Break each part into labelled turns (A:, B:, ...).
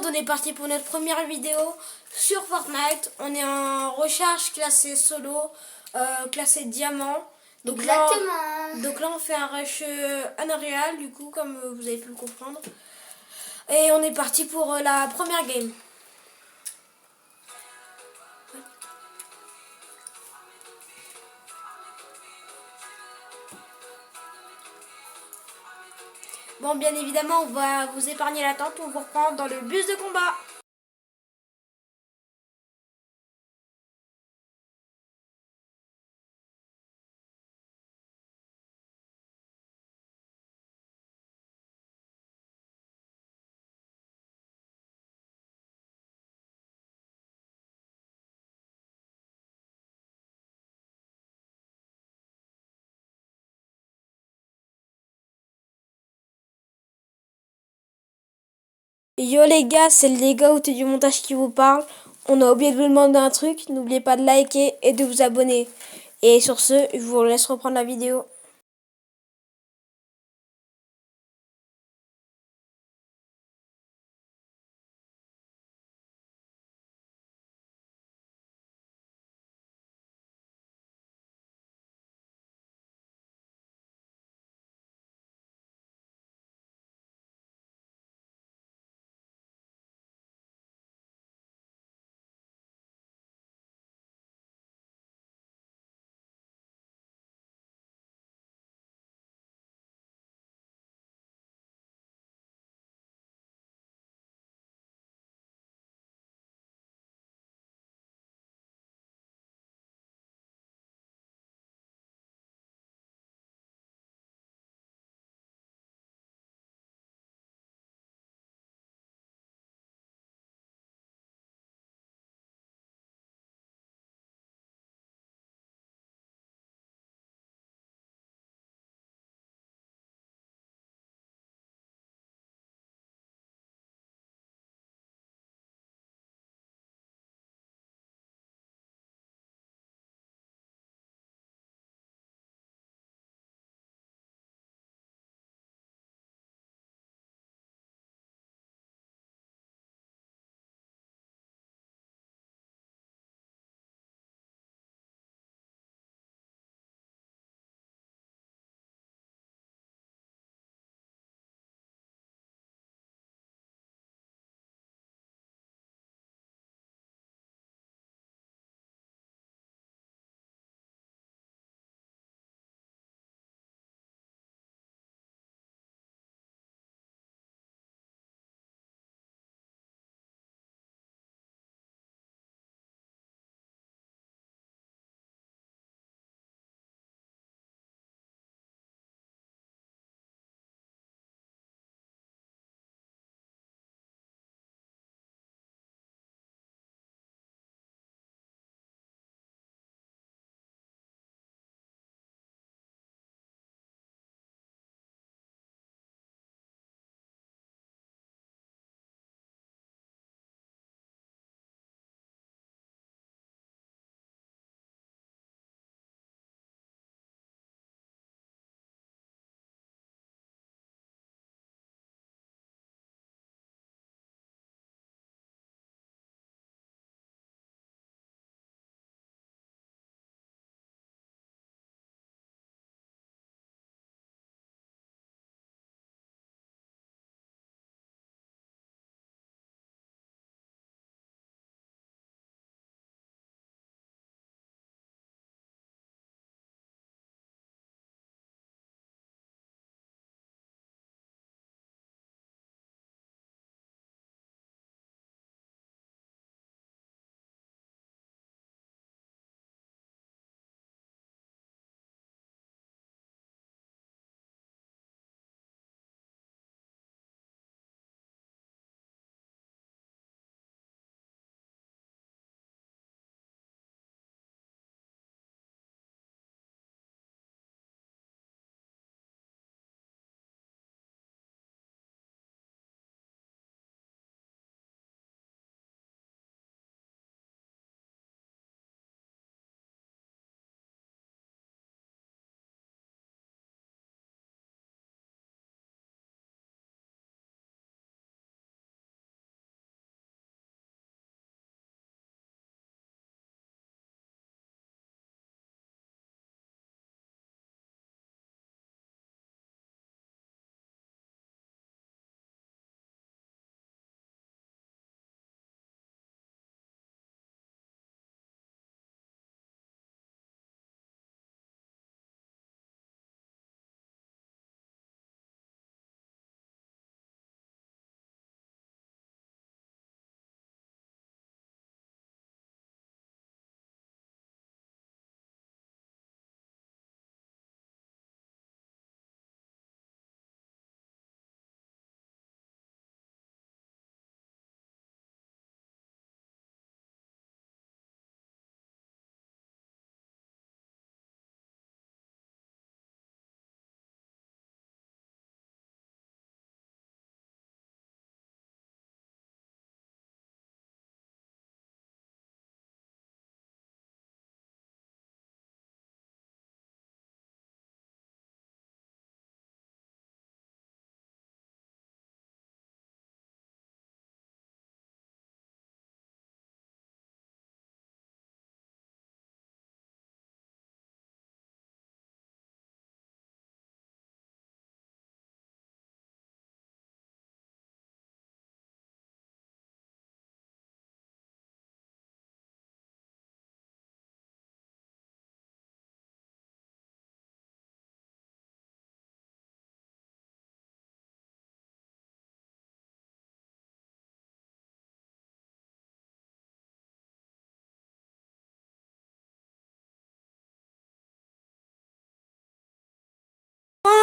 A: on est parti pour notre première vidéo sur Fortnite. On est en recherche classée solo, classée diamant. Donc là, on fait un rush unreal, du coup, comme vous avez pu le comprendre. Et on est parti pour la première game. Bon, bien évidemment, on va vous épargner l'attente. On vous reprend dans le bus de combat. Yo les gars, c'est le dégât du montage qui vous parle. On a oublié de vous demander un truc. N'oubliez pas de liker et de vous abonner. Et sur ce, je vous laisse reprendre la vidéo.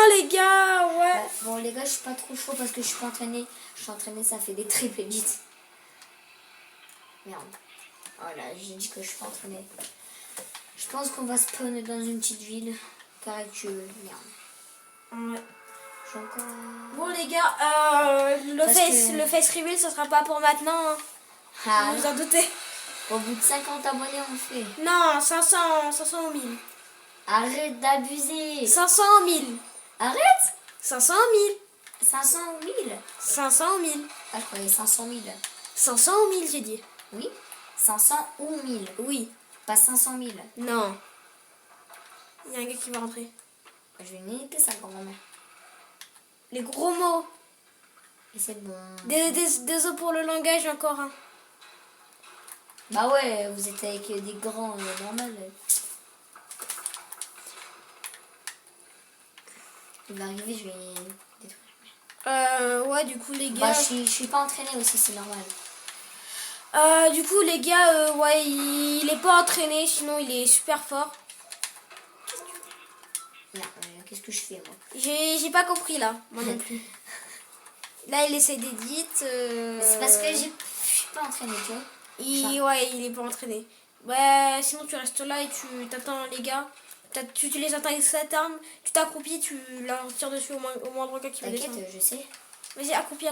A: les gars, ouais.
B: Bon les gars, je suis pas trop chaud parce que je suis pas entraînée. Je suis entraînée, ça fait des triples edits. Merde. Voilà, j'ai dit que je suis pas entraînée. Je pense qu'on va spawn dans une petite ville. Caractère. Merde.
A: Ouais.
B: J'ai encore...
A: Bon les gars, le face reveal, ça sera pas pour maintenant. Hein.
B: Ah,
A: Vous vous en doutez.
B: au bout de 50 abonnés, on le fait.
A: Non, 500 ou 1000.
B: Arrête d'abuser.
A: 500 ou 1000.
B: Arrête.
A: 500 ou 1000.
B: 500 ou 1000.
A: 500 ou 1000.
B: Ah, je croyais 500 000.
A: 500 ou 1000, j'ai dit.
B: Oui. 500 ou 1000.
A: Oui.
B: Pas 500 000.
A: Non. Il y a un gars qui va rentrer.
B: Je vais niquer ça quand même.
A: Les gros mots.
B: Et c'est bon.
A: Désolé pour le langage encore. Hein.
B: Bah ouais, vous êtes avec des grands normal. Il va arriver, je vais détruire.
A: Ouais, du coup, les
B: Bah,
A: gars.
B: je suis pas entraînée aussi, c'est normal.
A: Du coup, les gars, ouais, il est pas entraîné, sinon il est super fort.
B: Merde, qu'est-ce que je fais moi?
A: J'ai pas compris là, moi non plus. Là, il essaie d'édit.
B: C'est parce que je suis pas entraînée, tu vois.
A: Ouais, il est pas entraîné. Ouais, sinon tu restes là et tu t'attends les gars. Tu les attends avec cette arme, tu t'accroupis, tu leur tires dessus au moindre cas qui va descendre.
B: T'inquiète, je sais.
A: Vas-y, accroupis.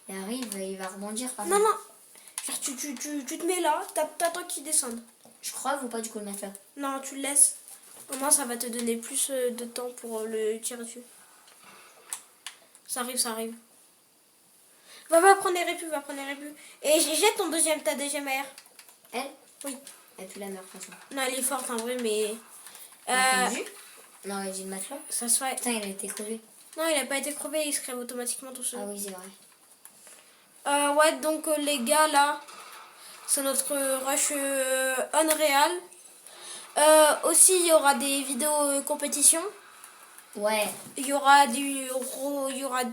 B: Il arrive, il va rebondir.
A: Non. Genre, tu te mets là, t'attends qu'il descende.
B: Je crois, ou pas du coup le mettre là.
A: Non, tu le laisses. Au moins, ça va te donner plus de temps pour le tirer dessus. Ça arrive. Va prendre les répus, Et jette ta deuxième AR.
B: Elle?
A: Oui.
B: Elle pue la merde, franchement.
A: Non, elle est forte en vrai, mais...
B: Entendu? Non, elle dit de mettre là.
A: Ça se fait.
B: Putain, il a été crevé.
A: Non, il a pas été crevé, il se crève automatiquement tout seul.
B: Ah oui, c'est vrai.
A: Ouais, donc les gars, là, c'est notre rush Unreal. Aussi, il y aura des vidéos compétition.
B: Ouais.
A: Il y aura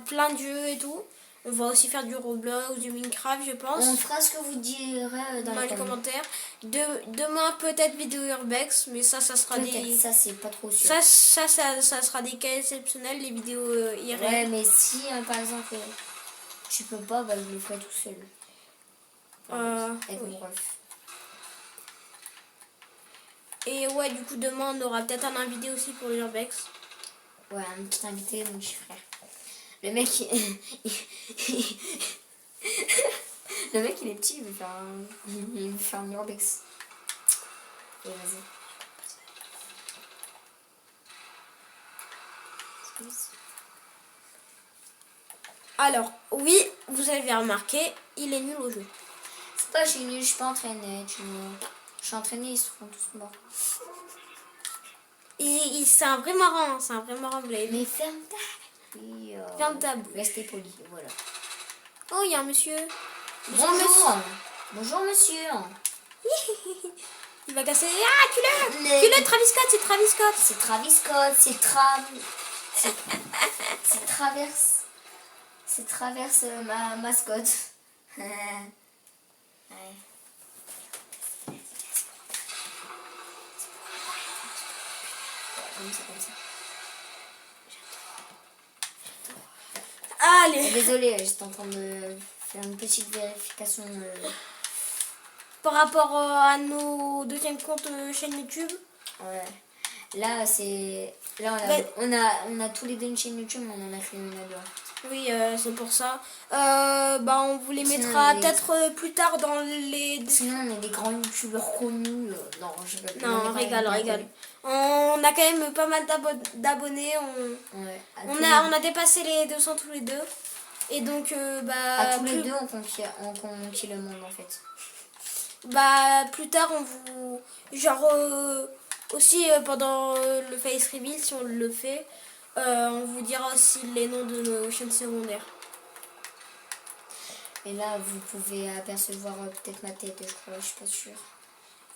A: plein de jeux et tout. On va aussi faire du Roblox, du Minecraft, je pense.
B: On fera ce que vous direz dans les commentaires.
A: Demain, peut-être vidéo Urbex, mais ça sera des...
B: Ça, c'est pas trop sûr.
A: Ça sera des cas exceptionnels, les vidéos IRL.
B: Ouais, mais si, par exemple, tu peux pas, bah, je le ferai tout seul. Avec mon ref.
A: Et ouais, du coup, demain, on aura peut-être un invité aussi pour l'Urbex.
B: Ouais, un petit invité, mon petit frère. Le mec, le mec, il est petit, il veut faire un Urbex. Et vas-y.
A: Alors, oui, vous avez remarqué, il est nul au jeu.
B: C'est pas, je suis nulle, je suis pas entraînée, tu vois. Je suis entraînée, ils se font tous morts.
A: C'est un vrai marin, Blade.
B: Mais ferme ta... Oui,
A: ferme ta bouche.
B: Restez poli, voilà.
A: Oh, il y a un monsieur.
B: Bonjour. Bonjour, monsieur.
A: Il va casser... Ah, tu Travis Scott, c'est Travis Scott.
B: C'est Travis Scott, c'est Traverse ma mascotte. Ouais. Comme ça.
A: Allez.
B: Désolée, j'étais en train de faire une petite vérification.
A: Par rapport à nos deuxième comptes chaîne YouTube.
B: Ouais. Là, on a tous les deux une chaîne YouTube, mais on en a créé une à deux.
A: Oui, c'est pour ça. On vous les mettra peut-être plus tard dans les...
B: Sinon, on est des grands youtubeurs connus.
A: Non, rigole. On a quand même pas mal d'abonnés. On a dépassé les 200 tous les deux. Et donc,
B: à tous les deux, on conquit le monde, en fait.
A: Plus tard, on vous... aussi, pendant le face reveal, si on le fait... on vous dira aussi les noms de nos chaînes secondaires.
B: Et là, vous pouvez apercevoir peut-être ma tête, je crois, je suis pas sûre.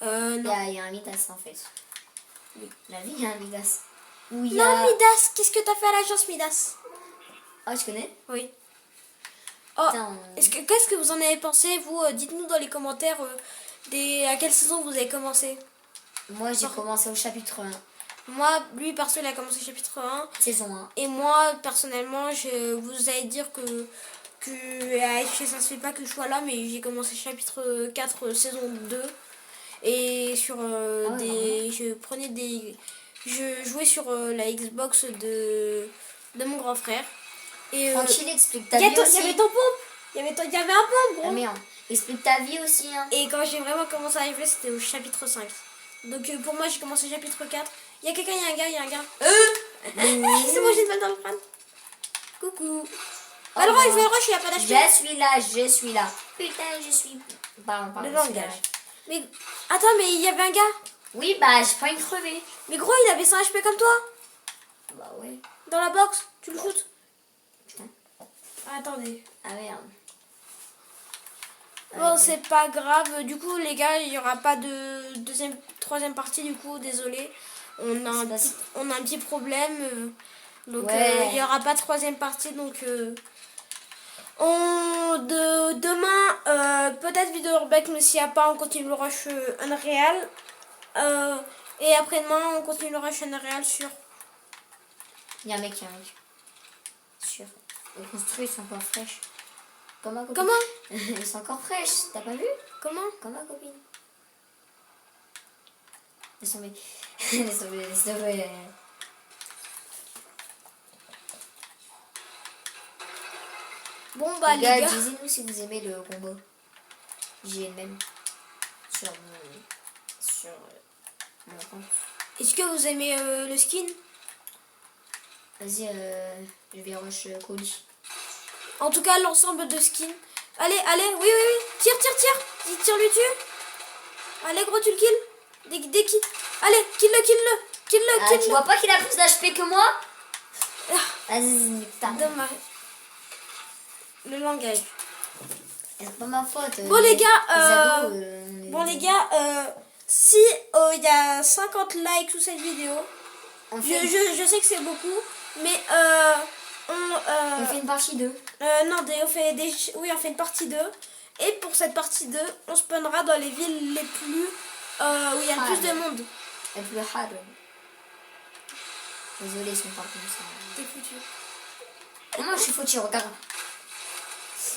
A: Non.
B: Il y a un Midas en fait. Oui, la vie, il y a un Midas.
A: Non, Midas, qu'est-ce que t'as fait à l'agence Midas?
B: Ah, tu connais?
A: Oui. Oh, qu'est-ce que vous en avez pensé, vous? Dites-nous dans les commentaires à quelle saison vous avez commencé.
B: Moi, j'ai commencé au chapitre 1.
A: Moi, lui, perso, il a commencé chapitre 1.
B: Saison 1.
A: Et moi, personnellement, je vous allez dire que ça se fait pas que je sois là, mais j'ai commencé chapitre 4, saison 2. Et sur je jouais sur la Xbox de mon grand frère. Et
B: Tranquille, explique ta
A: il y
B: vie aussi.
A: avait ton pompe. Il y avait un pompe, gros.
B: Ah merde. Explique ta vie aussi, hein.
A: Et quand j'ai vraiment commencé à y jouer, c'était au chapitre 5. Donc pour moi, j'ai commencé chapitre 4. Il y a quelqu'un, il y a un gars. C'est moi, j'ai une balle dans le crâne. Coucou. Alors, il fait le rush, il a pas d'HP.
B: Je suis là. Putain, je suis... Pardon,
A: Le
B: je suis là.
A: langage. Mais attends, mais il y avait un gars.
B: Oui, bah, j'ai pas une crevée.
A: Mais gros, il avait 100 HP comme toi.
B: Bah ouais.
A: Dans la box, tu le shootes.
B: Putain.
A: Attendez.
B: Ah merde.
A: Bon, c'est pas grave. Du coup, les gars, il y aura pas de troisième partie. Du coup, désolé. On a un petit problème. Donc, il y aura pas de troisième partie. Donc, demain, peut-être vidéo urbex, mais s'il n'y a pas, on continue le rush Unreal. Et après-demain, on continue le rush Unreal sur...
B: Il y a un mec qui arrive. Sûr. Les construits sont encore fraîches. Comme ma copine.
A: Comment?
B: Ils sont encore fraîches, t'as pas vu?
A: Comment?
B: Comme ma copine. Laisse tomber. Laisse tomber.
A: Bon, bah, les gars...
B: Disez-nous si vous aimez le combo. JMM. Sur mon compte.
A: Est-ce que vous aimez le skin?
B: Vas-y, je vais rush colis.
A: En tout cas, l'ensemble de skins. Allez, oui. Tire. Il tire lui dessus. Allez, gros, tu le kills. Dès qu'il... Allez, kill-le.
B: Tu vois pas qu'il a plus d'HP que moi? Vas-y, putain.
A: Dommage. Le langage.
B: C'est pas ma faute.
A: Bon, les gars, si il y a 50 likes sous cette vidéo, je sais que c'est beaucoup, mais
B: on fait une partie 2.
A: On fait une partie 2. Et pour cette partie 2, on spawnera dans les villes les plus où il y a le plus de monde.
B: Les plus hard. Désolé, ils sont pas comme ça.
A: T'es foutu.
B: Moi, je suis foutu, regarde.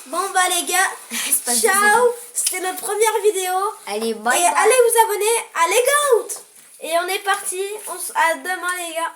A: Bon bah les gars, ciao. C'était notre première vidéo.
B: Allez, bye.
A: Et allez vous abonner à Les Goat. Et on est parti. À demain les gars.